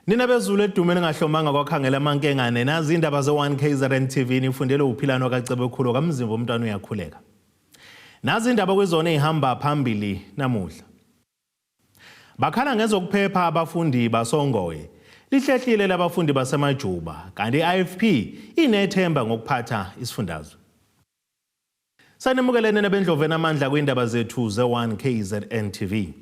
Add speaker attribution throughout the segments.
Speaker 1: Nina bezulu edumeni ngahlomanga kwakhangela amankengane nazi indaba ze1 KZN TV nifundele uphilano kaCebo Khulu kamzimba umntwana uyakhuleka. Nazi indaba kwezona ehamba phambili namuhla. Bakhala ngezokuphepha abafundi baSongoye. Lihlehlile labafundi basemajuba kanti iIFP inethemba ngokuphatha isifundazwe. Sanemukelene nabendloveni amandla kwindaba zethu ze1 KZN TV.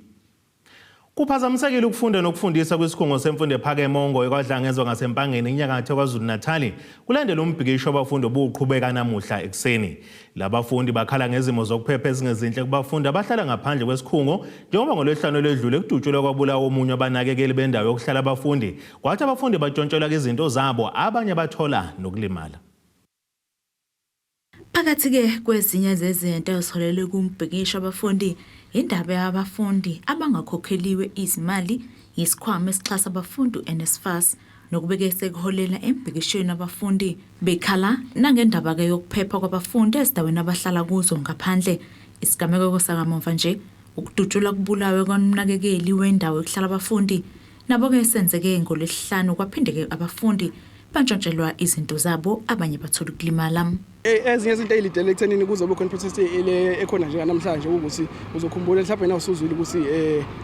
Speaker 1: Kuphazamisekile ukufunda nokufundisa kwisikhungo semfundo ephakeme eMongoye kwaDlangezwa ngasempangeni enyakatho KwaZulu-Natal kulandela umbhikisho abafundi obuqhubeka namuhla ekseni. Labafundi bakhala ngezimo zokuphepha ezingezinhle kubafundi abahlala ngaphandle kwesikhungo njengoba ngolwehlanu ledlule kudutshulwa kwabulawa omunye abanakekeli bendawo yokuhlala abafundi kwathi abafundi batshontshelwa izinto zabo abanye bathola nokulimala.
Speaker 2: Phakathi-ke kwezinye zezinto eziholele kumbhikisho abafundi indaba yabafundi abangakhokheliwe izimali yisikhwama esixhasa abafundi NSFAS nokubeke sekuholela embhikishweni abafundi bekhala nangendaba-ke yokuphepha kwabafundi ezindaweni abahlala kuzo ngaphandle. Isigameko sakamuva nje ukudutshulwa kubulawe komnakekeli wendawo yokuhlala abafundi nabo-ke senzeke ngolwesihlanu kwaphinde-ke abafundi bantshontshelwa izinto zabo abanye bathola ukulimala.
Speaker 3: Ezinye izinto ezilidele ekuthenini kuzobe khona protest ile ekhona nje namhlanje ukuthi uzokhumbula mhlawumbe nawe usuzwile ukuthi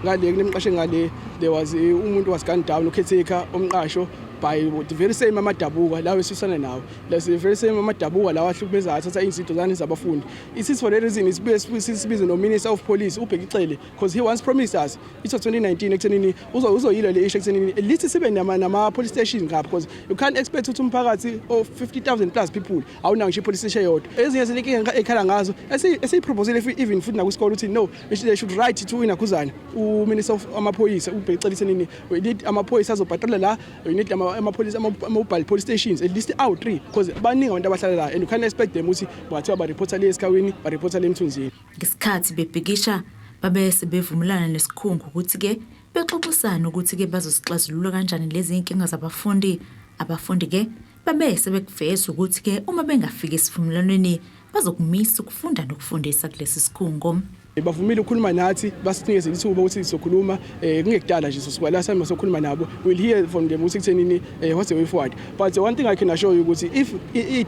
Speaker 3: ngale kunemqashe ngale there was umuntu was gunned down ukhetheka omqasho by the very same amadabuka lawo esusana nawo the very same amadabuka lawo ahlukubeza athatha izinto zani zabafundi. It is for the reason isibize no Minister of Police ubhekicele because he once promised us it's 2019 ekuthenini uzoyilo le issue ekuthenini at least sibe nama police station ngapha because you can't expect ukuthi umphakathi of 50,000 plus people awunawo nje police station yodwa. Ezinye izinto ekhala ngazo esiyiproposele even futhi nakwisikole ukuthi no they should write to inakhuzana uMinister of amaphoyisa ubhekicele ekuthenini we need amaphoyisa azobhatala la we need mobile police stations at least out 3 because baningi abantu abahlala la and you can't expect them ukuthi bathiwa ba reporter le esikhaweni ba reporter le emthunzini.
Speaker 2: Ngesikhathi bebhikisha babese bevumelana nesikhungo ukuthi-ke bexoxisana ukuthi-ke bazosixazulula kanjani lezi inkinga zabafundi. Abafundi-ke babese bekuveza ukuthi-ke uma bengafika esivumelwaneni bazokumisa ukufunda nokufundisa kulesi sikhungo.
Speaker 3: Bavumile ukukhuluma nathi basinikeze ithuba ukuthi sizokhuluma kungekudala nje sosikwala sami sokhuluma nabo we'll hear from them ukuthi kuthenini what's the way forward. But the one thing I can assure you ukuthi if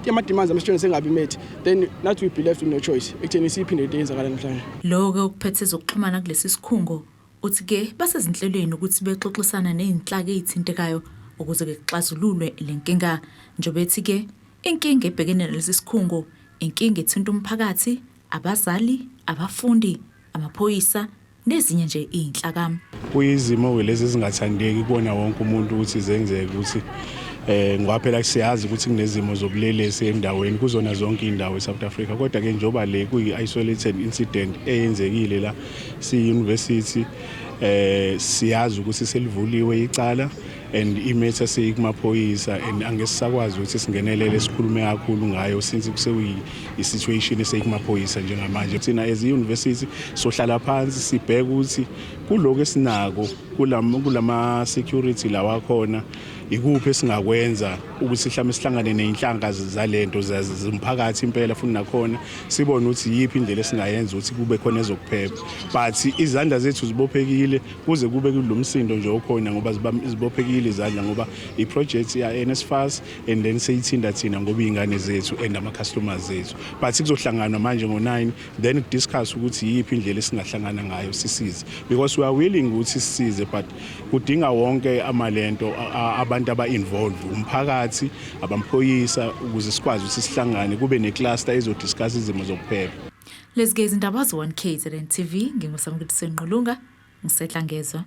Speaker 3: ama demands ama students engabi met then not we be left with no choice ekutheni siphinde leyenzakala namhlanje.
Speaker 2: Lokho ukuphethe zokuxhumana kulesi sikhungo uthi-ke basezinhlelweni ukuthi bexoxisana nezinhlaka ezithintekayo ukuze kuxazululwe lenkinga njengoba ethi-ke inkinga ebhekene nalesi sikhungo inkinga ethinta umphakathi abazali abafundi amaphoyisa nezinye nje izinhlaka.
Speaker 4: Kuyizimo lezi ezingathandeki kubona wonke umuntu ukuthi zenzeke ukuthi ngaphela siyazi ukuthi kunezimo zobulelesi endaweni kuzona zonke indawo eSouth Africa kodwa ke njoba le kuyi-isolated incident eyenzekile la si-university siyazi ukuthi selivuliwe icala and imetha seyikumaphoyisa and angesisakwazi ukuthi singenelele sikhulume kakhulu ngayo since kuseyi situation eseyikumaphoyisa njengamanje. Thina as i-university sohlala phansi sibheke ukuthi kuloko esinako kulama security lawa khona ikuphi esingakwenza ukuthi mhlawumbe sihlangane nezinhlanga zalento zomphakathi impela futhi nakhona sibone ukuthi yipi indlela esingayenza ukuthi kube khona ezokuphepha but izandla zethu zibophekile kuze kube kulomsindo nje okhona ngoba zibophekile izandla ngoba iproject ya NSFAS and then seyithinda thina ngoba izingane zethu and ama customers zethu but kuzohlangana manje ngo9 then discuss ukuthi yipi indlela esingahlangana ngayo sisize because we are willing ukuthi sisize but kudinga wonke amalento abantu aba-involved umphakathi abamphoyisa ukuze sikwazi ukuthi sihlangane kube necluster ezodiscuss izimo zokuphepha.
Speaker 2: Lezi-ke izindaba zo1 KZN TV nginguSamukiseni Nqulunga ngiseDlangezwa.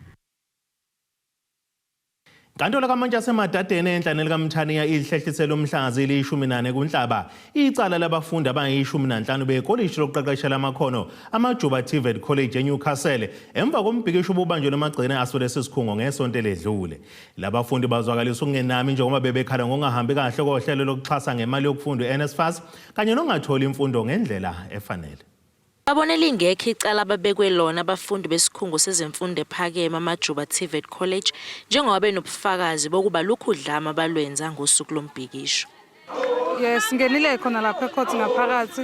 Speaker 1: Inkantolo kaMantshi asemadadeni enhlaneni kaMthaniya ilihlehlise lomhlanga eli-14 kuNhlaba icala labafundi abayi-15 bekoliji lokuqeqeshela amakhono amajuba TVET College eNewcastle emva kombhikisho obubanjwe nomagcina asolesi sikhungo ngesonto eledlule. Labafundi bazwakalisa ukungenami njengoba bebekhala ngokungahambi kahle kohlelo lokuxhasa ngemali yokufunda i-NSFAS kanye nongatholi imfundo ngendlela efanele.
Speaker 5: Babonela ingekho icala ababekwe lona abafundi besikhungo sezemfundo ephakeme amajuba TVET College njengoba benobufakazi bokuba lokhu udlame abalwenza ngosuku lombhikisho.
Speaker 6: Yes, ngenile khona lapha ecourt ngaphakathi.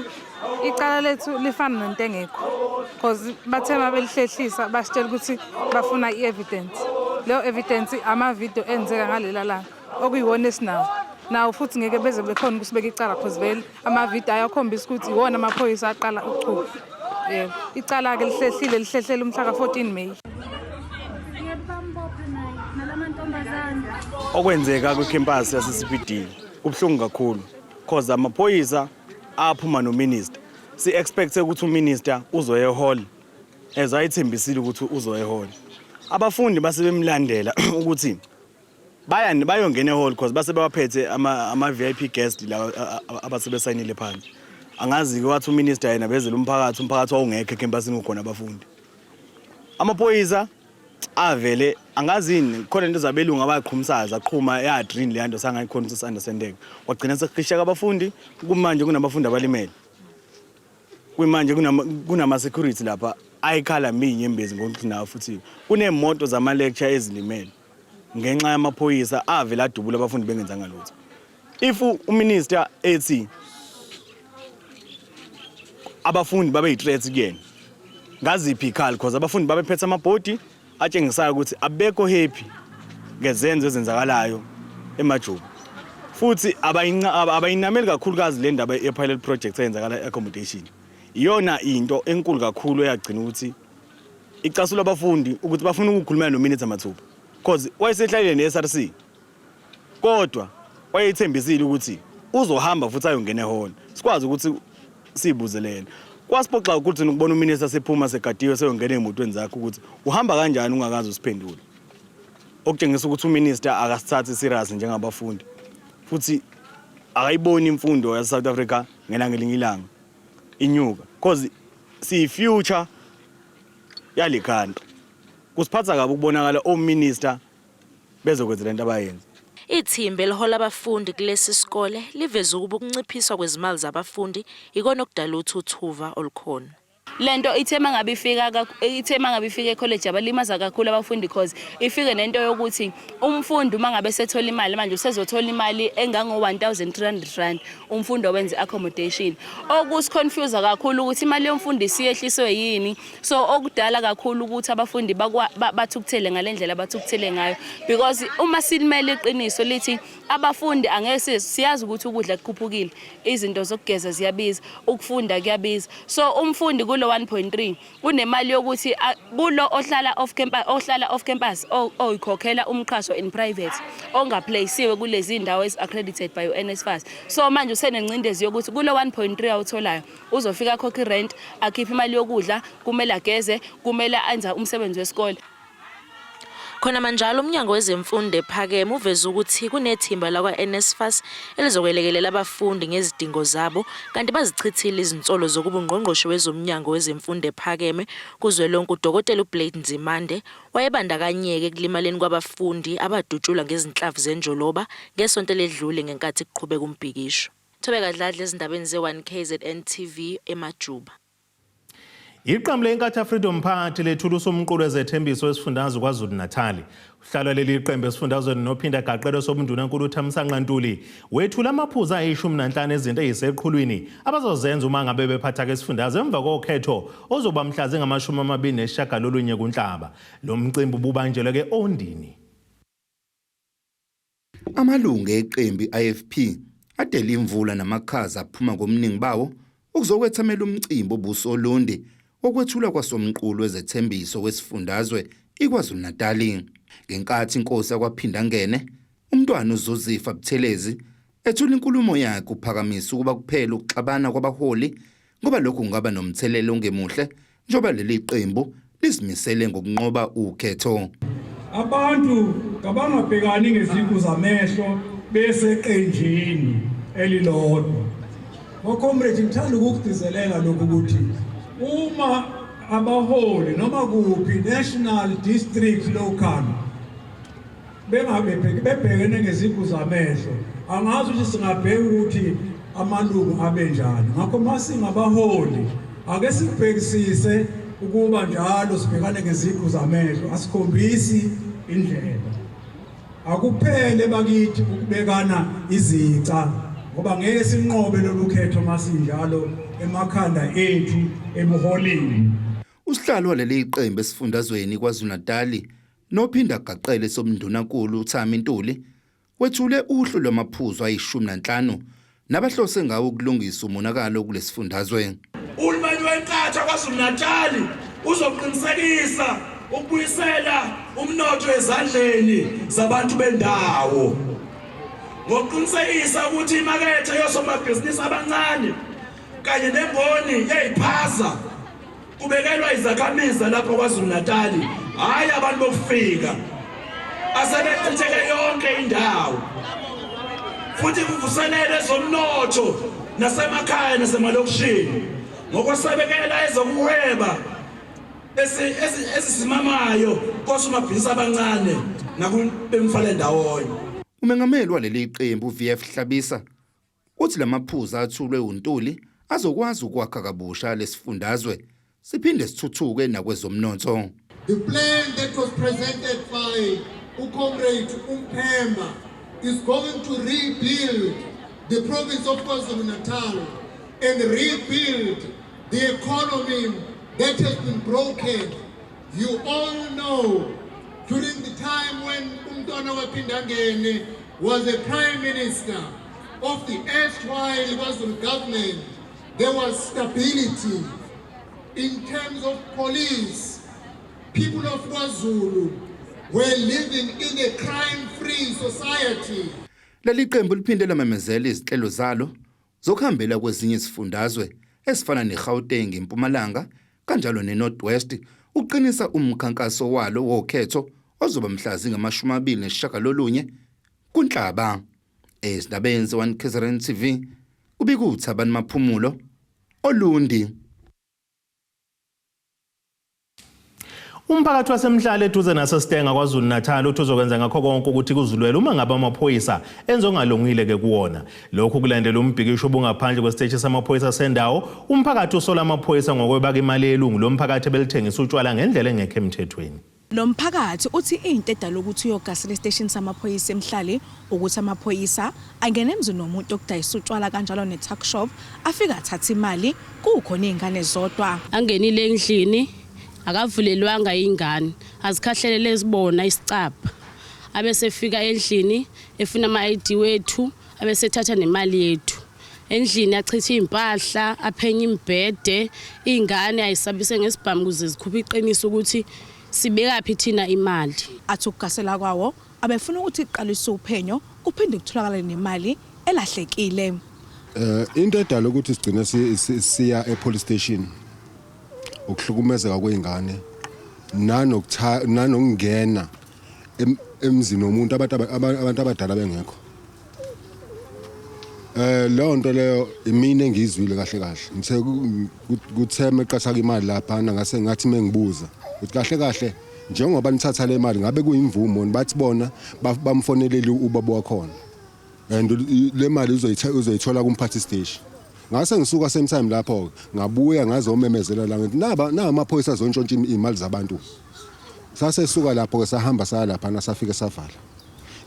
Speaker 6: Icala lethu lifana nento engekho because bathe mabelihlehlisa basitshela ukuthi bafuna i-evidence. leyo evidence ama-video enzeka ngalela langa okuyiwona esinawo nawo futhi ngeke beze bekhona ukusibeka icala cause vele ama-video ayakhombisa ukuthi iwona amaphoyisa aqala ukuqhuba. Yebo, icala-ke lihlehlele umhla ka-14 May.
Speaker 7: Okwenzeka kwicampus yase-CBD kubuhlungu kakhulu cause amaphoyisa aphuma nominister. Si-expecte ukuthi uminister uzoya ehall as ayithembisile ukuthi uzoya ehall. Abafundi basebemlandela ukuthi bayongena ehall cause basebewaphethe ama-VIP guest la abasebesayinile phansi. Angazi-ke wathi uminister yena bezela umphakathi wawungekho ecampusini kukhona abafundi. Amaphoyisa avele angazini khona into zabelungu abaqhumsaza aqhuma yadrin le nto sangayikhona ukuthi understandeke. Wagcina sekukhisha abafundi kumanje kunabafundi abalimele. Kumanje kunama security lapha ayikhala minye embezi ngokuthi nawo futhi kunemoto zama lecture ezilimele ngenxa yamaphoyisa avela adubula abafundi bengenzanga lutho. If uminister ethi abafundi babe yi-threat kuyena ngaziphi ikhali because abafundi babephethe amabhodi atshengisayo ukuthi abekho happy ngezenzo ezenzakalayo emajuba futhi abayinameli kakhulukazi le ndaba ye-pilot project eyenzakala accommodation. Iyona into enkulu kakhulu eyagcina ukuthi icasula abafundi ukuthi bafuna ukukhulumela noMinithi Mathupha because wayesehlalile ne-SRC kodwa wayethembisile ukuthi uzohamba futhi ayongena ehall sikwazi ukuthi sibuzelele. Kwasiphoxa ukuthi ukubona uMinithi asephuma segadiwe seyongena emotweni zakhe ukuthi uhamba kanjani ungakazi usiphendule. Okutshengisa ukuthi uMinithi akasithathi serious njengabafundi futhi akayiboni imfundo yaseSouth Africa ngelinye ilanga inyuka because si future yale country. Kusiphatha kabi ukubonakala ominister bezokwenza lento abayenza.
Speaker 5: Ithimba elihola abafundi kulesi sikole liveza ukuba ukunciphiswa kwezimali zabafundi ikona okudala uthuthuva olukhona.
Speaker 8: Lento ithema ngabe ifika ecollege abalimaza kakhulu abafundi because ifike nento yokuthi umfundi uma ngabe sethola imali manje usezothola imali engango 1300 rand umfundi owenza accommodation. Okusiconfuse kakhulu ukuthi imali yomfundi siyehliswe yini, so okudala kakhulu ukuthi abafundi bathukuthele ngalendlela bathukuthele ngayo because uma silimele iqiniso lithi abafundi angeke siyazi ukuthi ukudla kukhuphukile, izinto zokugeza ziyabiza, ukufunda kuyabiza. So umfundi kulo 1.3 unemali yokuthi kulo ohlala off campus oyikhokhela umqhaso in private ongaplaceiwe kulezi indawo ezi-accredited by uNSFAS. So manje usenencindezi yokuthi kulo 1.3 awutholayo uzofika akhokhe rent, akhiphe imali yokudla, kumele ageze, kumele enza umsebenzi wesikole.
Speaker 5: Khona manjalo umnyango wezemfundo ephakeme uveza ukuthi kunethimba lakwa-NSFAS elizokwelekelela abafundi ngezidingo zabo kanti bazichithile izinsolo zokuba ungqongqoshe wezomnyango wezemfundo ephakeme kuzwelonke uDokotela uBlade Nzimande wayebandakanyeke ekulimaleni kwabafundi abadutshulwa ngezinhlavu zenjoloba ngesonto ledlule ngenkathi kuqhubeka umbhikisho. Thobeka Dladla ezindabeni ze1KZN TV eMajuba.
Speaker 1: Iqembu leNkatha Freedom Party lethula usomqulu wezethembiso wesifundazwe KwaZulu-Natal. Uhlalo leli qembu esifundazweni nophinda gaqelo sobundunankulu uThamsanqa Ntuli wethula amaphuzu ayi-15 ezinto eziseqhulwini abazozenza uma ngabe bephatha kesifundazwe emva kokhetho ozoba mhla zingama-29 kuNhlaba. Lo mcimbi ububanjelwe ke-Ondini.
Speaker 9: Amalungu eqembu IFP adela imvula namakhaza aphuma komningi bawo ukuzokwethamela umcimbi obusolonde okwethula kwasomqulu wezethembiso wesifundazwe iKwaZulu-Natal. Ngenkathi inkosi yakwaphinda ngene umntwana uZozifa Buthelezi ethula inkulumo yakhe uphakamisa ukuba kuphela ukuxabana kwabaholi ngoba lokhu kungaba nomthelelo ongemuhle njengoba leli qembu lizimisele ngokunqoba ukhetho.
Speaker 10: Abantu kabangabhekani ngeziqu zamehlo bese qenjini elilodwa. Ngocomrade ngithanda ukugcizelela lokhu ukuthi uma abaholi noma kuphi national district local bebhekene ngeziqu zamehlo angazi ukuthi singabheka ukuthi amalungu abenjani. Ngakho masingabaholi ake sibhekisise ukuba njalo sibhekane ngeziqu zamehlo asikhombisi indlela. Akuphele bakithi ukubekana izica ngoba ngeke sinqobe lolu khetho masinjalo emakhanda ethu ebuholini.
Speaker 9: Usihlalo waleli qembu esifundazweni KwaZulu-Natal nophinda gaqele somndunankulu uThami Ntuli wethule uhlu lwamaphuzu ayi-15 nabahlose ngawo ukulungisa umonakalo kulesifundazwe.
Speaker 11: Uhulumeni wenkatho KwaZulu-Natal uzoqinisekisa ukubuyisela umnotho ezandleni zabantu bendawo ngokuqinisekisa ukuthi imakethe yosomabhizinisi abancane kanye nemboni yeyiphaza kubekelwa izakhamizi lapho KwaZulu-Natal, hayi abantu bokufika asebechitheke yonke indawo, futhi kuvuselele zomnotho nasemakhaya nasemalokishini ngokusebekela ezokuhweba ezisimamayo kosomabhizinisi abancane nakubemfale ndawonye.
Speaker 9: Umengameli waleli qembu VF Hlabisa uthi lamaphuzu athulwe uNtuli azokwazi ukwakha kabusha lesifundazwe siphinde sithuthuke nakwezomnotho.
Speaker 12: The plan that was presented by uComrade Umpemba is going to rebuild the province of KwaZulu-Natal and rebuild the economy that has been broken. You all know during the time when Umntwana Wapindangene was the Prime Minister of the erstwhile KwaZulu government, there was stability in terms of police. People of KwaZulu were living in a crime-free society.
Speaker 9: Leli qembu liphinde lamemezela izinhlelo zalo zokuhambela kwezinye izifundazwe ezifana neGauteng eMpumalanga kanjalo neNorthwest uqinisa umkhankaso walo wokhetho ozoba mhla zingama-29 kuNhlaba. Ezindabeni ze-1 KZN TV ubikuThabani Maphumulo Olundi.
Speaker 1: Umphakathi wasemhlala eduze naseStenga KwaZulu-Natal uthi uzokwenza ngakho konke ukuthi kuzulwele uma ngabe amaphoyisa enze ongalungile ke kuwona. Lokhu kulandela umbhikisho obungaphandle kwesiteshi samaphoyisa sendawo. Umphakathi usola amaphoyisa ngokwebaka imali yelungu lomphakathi belithengisa utshwala ngendlela engekho emthethweni.
Speaker 13: Lo mphakathi uthi into edala ukuthi uyogasela estation samaphoyisa emhlali ukuthi amaphoyisa angene emzini nomuntu okudayisa utshwala kanjalo ne-tuck shop afika athatha imali kukhona izingane zodwa.
Speaker 8: Angenile endlini akavulelwanga ingane azikhahlelele ezibona isicapha abese fika endlini efuna ama-ID wethu abese thatha nemali yethu endlini achitha impahla aphenye imbhede ingane ayisabise ngesibhamu kuze zikhuphe iqiniso ukuthi sibekaphi thina imali.
Speaker 13: Athi ukugasela kwawo abefuna ukuthi iqalise uphenyo kuphinde kutholakala nemali elahlekile.
Speaker 14: Into edala ukuthi sigcine siya e-police station ukuhlukumezeka kweingane nanokungena emzini womuntu abantu abadala bengekho. Leyo nto leyo imini engizwile kahle ngithe kutheme eqashaka imali lapha ngase ngathi mengibuza ukuthi kahle njengoba nithatha le mali ngabe kuyimvumo bathi bona bamfonelele ubaba wakhona and le mali uzoyithola kumphathi station. Ngase ngisuka same time lapho ngabuya ngazomemezela la ngithi na amaphoyisa azontshontshwa imali zabantu. Sase suka lapho ke sahamba salapha nasafika savala.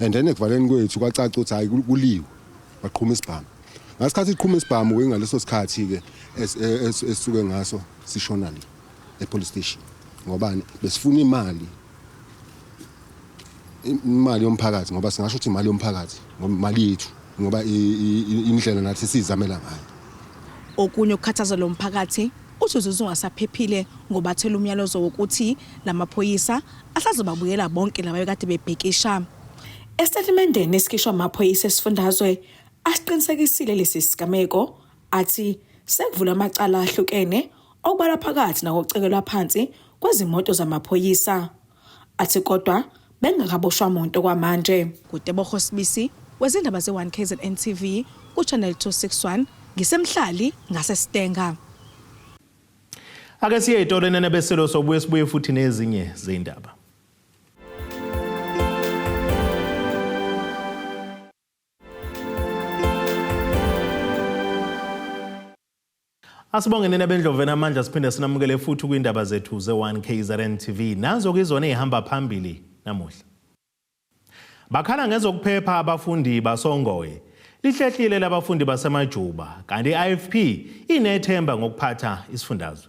Speaker 14: And then ekuvaleni kwethu kwacaca ukuthi hayi kuliwe baqhuma isibhamu. Ngasikhathi iqhuma isibhamu ngaleso sikhathi ke esisuke ngaso sishona le e-police station. Ngobani besifuna imali yomphakathi ngoba singasho ukuthi imali yomphakathi ngoba imali yethu ngoba indlela nathi sizamela ngayo.
Speaker 13: Okunye ukukhathaza lo mphakathi uthi uzungasaphephile ngoba athela umyalezo wokuthi lamaphoyisa asazobabuyela bonke laba bekade bebhekisha. Estatementeni esikhishwa amaphoyisa esifundazwe asiqinisekisile lesi sigameko athi sekuvula amacala ahlukene okubala phakathi nakocekelwa phansi kwezimoto zamaphoyisa. Athi kodwa bengakaboshwa umuntu kwamanje. Kutebogo Sibisi wezindaba ze-1 KZN TV kuchannel 261 ngisemhlali ngaseStenga.
Speaker 1: Ake siye etolweni nebeselo sobuye sibuye futhi nezinye zeindaba. Asibongene nebendloveni amandla siphinde sinamukele futhi kwindaba zethu ze-1 KZN TV nazo kuzona ezihamba phambili namuhla. Bakhala ngezokuphepha abafundi basongoye. Lihlehlile labafundi basemajuba kanti iIFP inethemba ngokuphatha isifundazwe.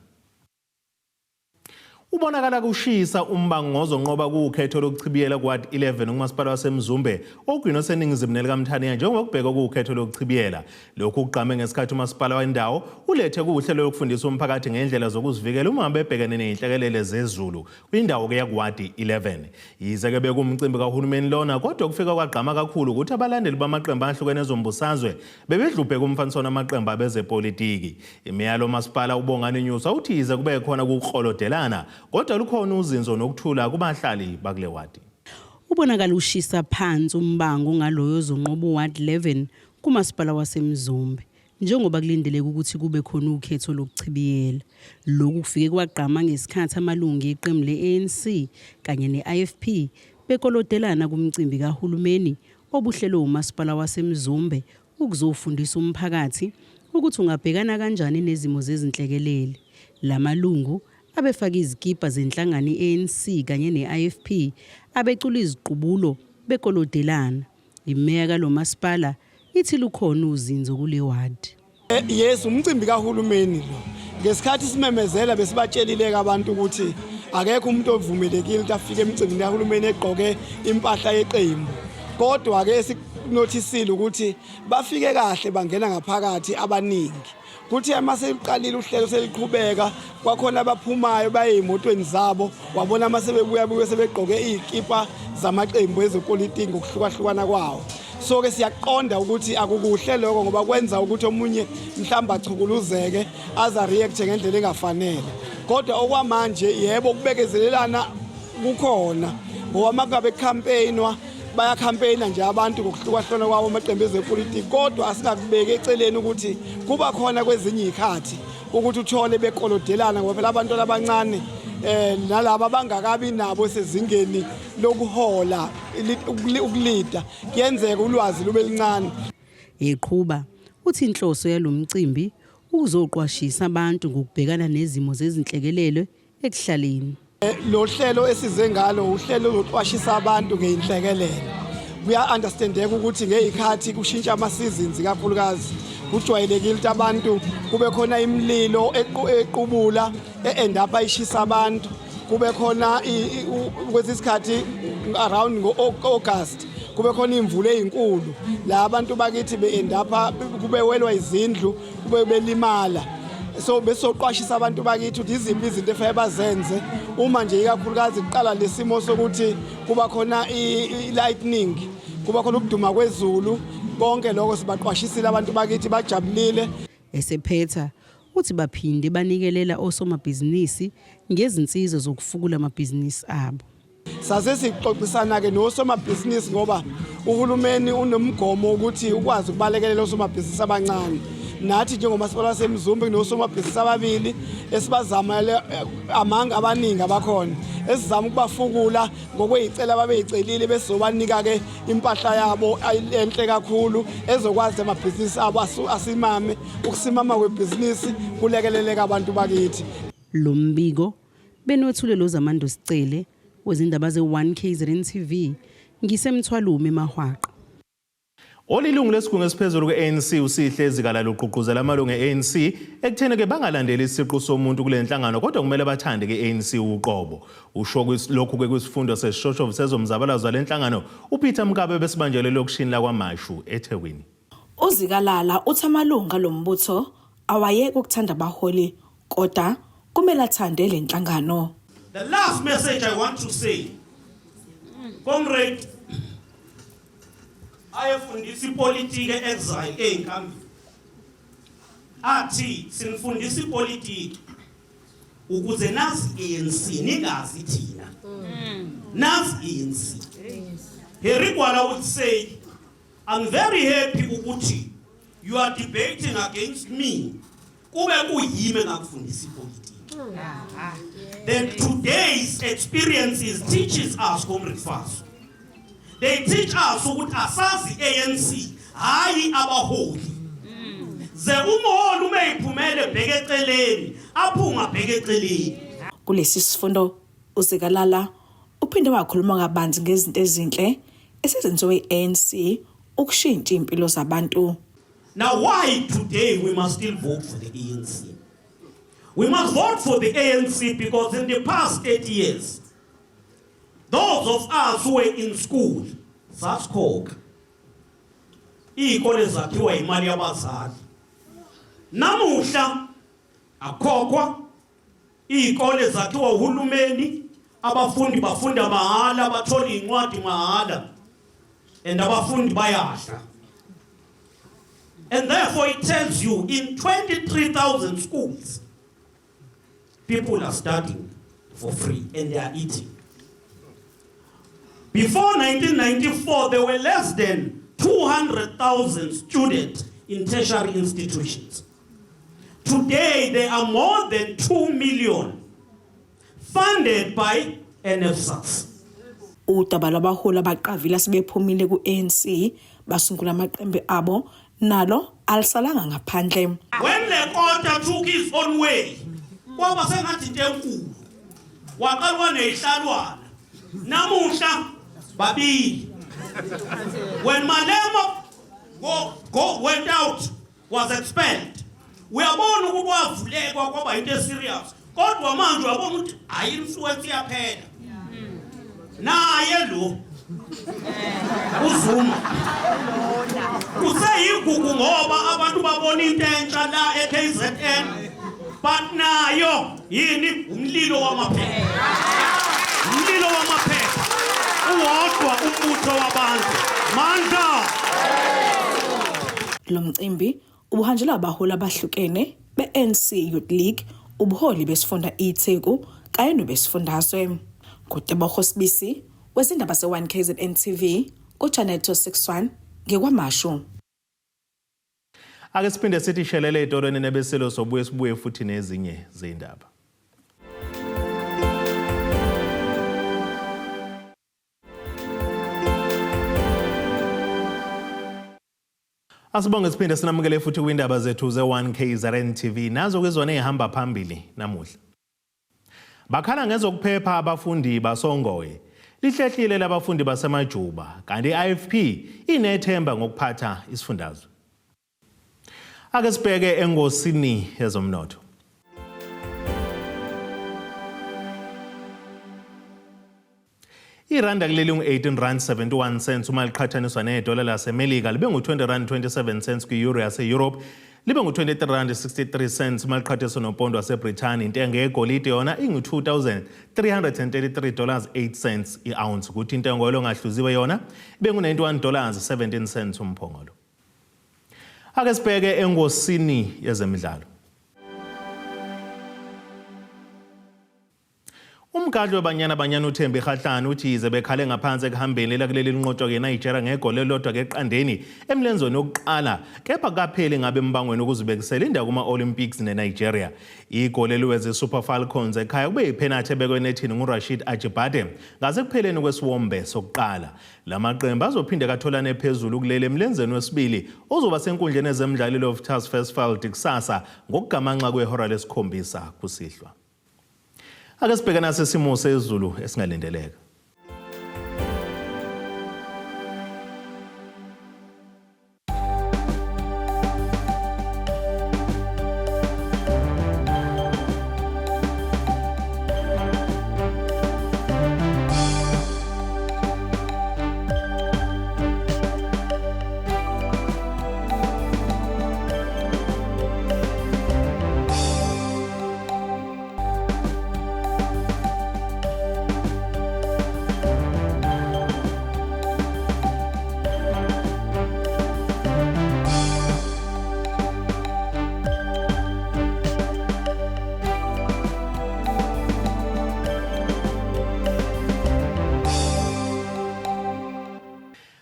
Speaker 1: Ubonakala kushisa umbango ozonqoba kuwukhetho lokuchibiyela kuWard 11 uMasipala waseMzumbe ogwino seningizimu nelikaMthaniya njengokubheka kuwukhetho lokuchibiyela. Lokhu kuqame ngesikhathi uMasipala wendawo ulethe kuhlelo lokufundisa umphakathi ngendlela zokuzivikela uma bebhekene nezinhlekelele zezulu kwindawo ke yakuWard 11. Yize ke bekumcimbi kahulumeni lona kodwa kufika kwagqama kakhulu ukuthi abalandeli bamaqembu ahlukene ezombusazwe bebedlubhe kumfaniswana amaqembu abezepolitiki. Imiyalo uMasipala uBongani News uthi yize kube khona ukukholodelana kodwa lukhona uzinzo nokuthula kubahlali bakule wadi.
Speaker 15: Ubonakala ushisa phansi umbango ngaloyo zonqobo Ward 11 kuMasipala waseMzumbe njengoba kulindeleke ukuthi kube khona ukhetho lokuchibiyela. Lokhu kufike kwagqama ngesikhathi amalungu eqembu leANC kanye neIFP bekolodelana kumcimbi kahulumeni obuhlelo uMasipala waseMzumbe ukuzofundisa umphakathi ukuthi ungabhekana kanjani nezimo zezinhlekelele. Lamalungu abefaka izikipa zenhlangano iANC kanye neIFP abecula iziqubulo bekolodelana. Imeya kalomasipala ithi lukhona uzinzo kule ward.
Speaker 3: Yes, umcimbi kahulumeni lo. Ngesikhathi simemezela besibatshelile abantu ukuthi akekho umuntu ovumelekile ukuthi afike emcimbini kahulumeni egqoke impahla yeqembu. Kodwa ke sinothisile ukuthi bafike kahle bangena ngaphakathi abaningi. Kuthi amase liqalile uhlelo seliqhubeka kwakhona abaphumayo baye emotweni zabo wabona amase bebuya sebegqoke izikipa zamaqembu ezepolitiki ngokuhlukahlukana kwawo. So ke siyaqonda ukuthi akukuhle lokho ngoba kwenza ukuthi omunye mhlamba achukuluzeke aza react ngendlela engafanele. Kodwa okwamanje yebo kubekezelelana kukhona ngoba makabe campaignwa baya campaigna nje abantu ngokuhlukahlukana kwabo amaqembu ezepolitiki kodwa asingakubeka eceleni ukuthi kuba khona kwezinye izikhathi ukuthi uthole bekolodelana ngoba phela abantu abancane nalabo abangakabi nabo sezingeni lokuhola ukulida kuyenzeka ulwazi lube lincane.
Speaker 15: Eqhuba uthi inhloso yalomcimbi ukuzoqwashisa abantu ngokubhekana nezimo zezinhlekelele ekuhlaleni.
Speaker 3: Lo hlelo esize ngalo uhlelo lokuqwashisa abantu ngeinhlekelele. Kuya understandeka ukuthi ngezikhathi kushintsha ama seasons kakhulukazi kujwayelekile ukuthi abantu kube khona imililo equbula end up ayishisa abantu kube khona kwesikhathi around ngoAugust kube khona imvula ezinkulu la abantu bakithi be-end up kube welwa izindlu kube belimala. So besoqwashisa abantu bakithi ukuthi izimbi izinto efanele bazenze uma nje ikakhulukazi iqala lesimo sokuthi kuba khona i-lightning kuba khona ukuduma kwezulu konke lokho sibaqwashisile abantu bakithi bajabulile.
Speaker 15: Esephetha uthi baphinde banikelela osomabhizinisi ngezinsiza zokufukula amabhizinisi abo.
Speaker 3: Sase sixoxisana ke nosomabhizinisi ngoba uhulumeni unomgomo ukuthi ukwazi ukubalekelela osomabhizinisi abancane. Nathi njengomasipala waseMzumbe nosomabhizinisi ababili esibazamela amanga abaningi abakhona esizama ukubafukula ngokwezicela ababeyicelile besobanika ke impahla yabo enhle kakhulu ezokwazi amabhizinisi abo asimame ukusimama kwebhizinisi kulekeleleka abantu bakithi.
Speaker 15: Lo mbiko benothulelo zamando sicele wezindaba ze1KZN TV ngisemthwalume Mahwaqo.
Speaker 1: Olilungu lesigungu esiphezulu kweANC uSihle Zikalala uqhuquzela amalungu eANC ekutheni ke bangalandeli isiqu somuntu kule nhlangano kodwa kumele bathande ke ANC uqobo. Usho lokhu ke kwisifundo sesishoshovu sezomzabalazo lenhlangano uPeter Mkabe besibanjele lokushini la kwaMashu eThekwini.
Speaker 13: uZikalala uthi amalunga lombutho awayeke ukuthanda abaholi kodwa kumele athande le nhlangano.
Speaker 16: The last message I want to say, comrade, ayefundisa ipolitiki exile enkambi athi sinifundisa ipolitiki ukuze nazi ANC ningazi thina nazi ANC. Herigwala would say, I'm very happy ukuthi you are debating against me kube kuyime ngakufundisa ipolitiki. Then today's experiences teaches us, comrade Faso. They teach us ukuthi asazi ANC hayi abaholi. Ze umholi umeyiphumele bheke eceleni aphunga bheke eceleni.
Speaker 13: Kulesi sifundo uZikalala uphinde wakhuluma kabanzi ngezinto ezinhle esezenziwe iANC ukushintsha impilo zabantu.
Speaker 16: Now why today we must still vote for the ANC? We must vote for the ANC because in the past 8 years, those of us who were in school, sasikhoka. Iy'kole zakhiwa imali yabazali. Namuhla akhokhwa iy'kole zakhiwa uhulumeni, abafundi bafunda mahala, bathola iy'ncwadi mahala, and abafundi bayadla. And therefore it tells you in 23,000 schools, people are studying for free and they are eating. Before 1994, there were less than 200,000 students in tertiary institutions. Today, there are more than 2 million funded by NSFAS.
Speaker 13: Udaba lwabaholi abaqavile sebephumile ku-ANC basungula amaqembu abo nalo alisalanga ngaphandle.
Speaker 16: When Lekota took his own way, kwaba sengathi into enkulu. Waqalwa nehlalwana. Namuhla babili. When Malema went out, was expelled. We are born ukuthi wavulekwa kwaba into serious. Kodwa manje wabona ukuthi ayi-influence yaphela. Naye lo uZuma kuseyigugu ngoba abantu babona into entsha la eKZN, but nayo yini umlilo wamaphepha. Umlilo wamaphepha uwodwa umbutho wabantu mandla.
Speaker 13: Lo mcimbi ubuhanjelwa abaholi abahlukene be-ANC Youth League, ubuholi besifunda iTheku kanye nobesifundazwe. Kutebogo Sibisi wezindaba ze-1 KZN TV kuChannel 261 ngekwamashu.
Speaker 1: Ake siphinde sithi shelele etorweni nebeselo sobuye sibuye futhi nezinye zindaba. Asibonge siphinde sinamukele futhi kwindaba zethu ze-1 KZN TV nazo kwizona ehamba phambili namuhla. Bakhala ngezokuphepha abafundi basongoye. Lihlehlile labafundi basemajuba kanti i-IFP inethemba ngokuphatha isifundazwe. Ake sibheke engosini yezomnotho. Iranda kuleli ngu-18.71 uma liqhathaniswa nedola laseMelika libe ngu-20.27 ku-euro yase-Europe, libe ngu-23.63 uma liqhathaniswa nopondo waseBrithani. Intengo yegolide yona ingu-$2,333.08 i-ounce, kuthi intengo yolongahluziwe yona ibe ngu-$91.17 umphongolo. Ake sibheke engosini yezemidlalo. Umkhandlu wabanyana uThembi Kgatlana uthi yize bekhale ngaphansi ekuhambeni lakuleli linqotshwa ke-Nigeria ngegoli elilodwa keqandeni emlenzweni wokuqala, kepha kapheli ngabe embangweni ukuzibekisela indawo kuma-Olympics neNigeria. Igoli eliweze Super Falcons ekhaya kube yiphenathi ebekwe nethini nguRashid Ajibade ngase kupheleni kwesiwombe sokuqala. La maqembu azophinde katholane phezulu kuleli emlenzweni wesibili ozoba senkundleni ezemidlalo Loftus Versfeld kusasa ngokugamanxa kwehora lesikhombisa kusihlwa. Ake sibheke nasesimo sezulu esingalindeleka.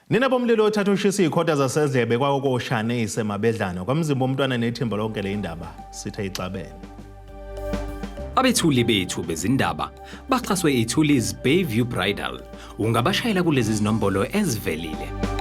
Speaker 1: Nina bomlilo othatha ushisa ikhota zasezebe kwakoshane isemabedlana kwamzimba umntwana nethimba lonke le indaba sithe ixabene.
Speaker 17: Abethuli bethu bezindaba baxhaswe iThulis Bayview Bridal. Ungabashayela kulezi zinombolo ezivelile.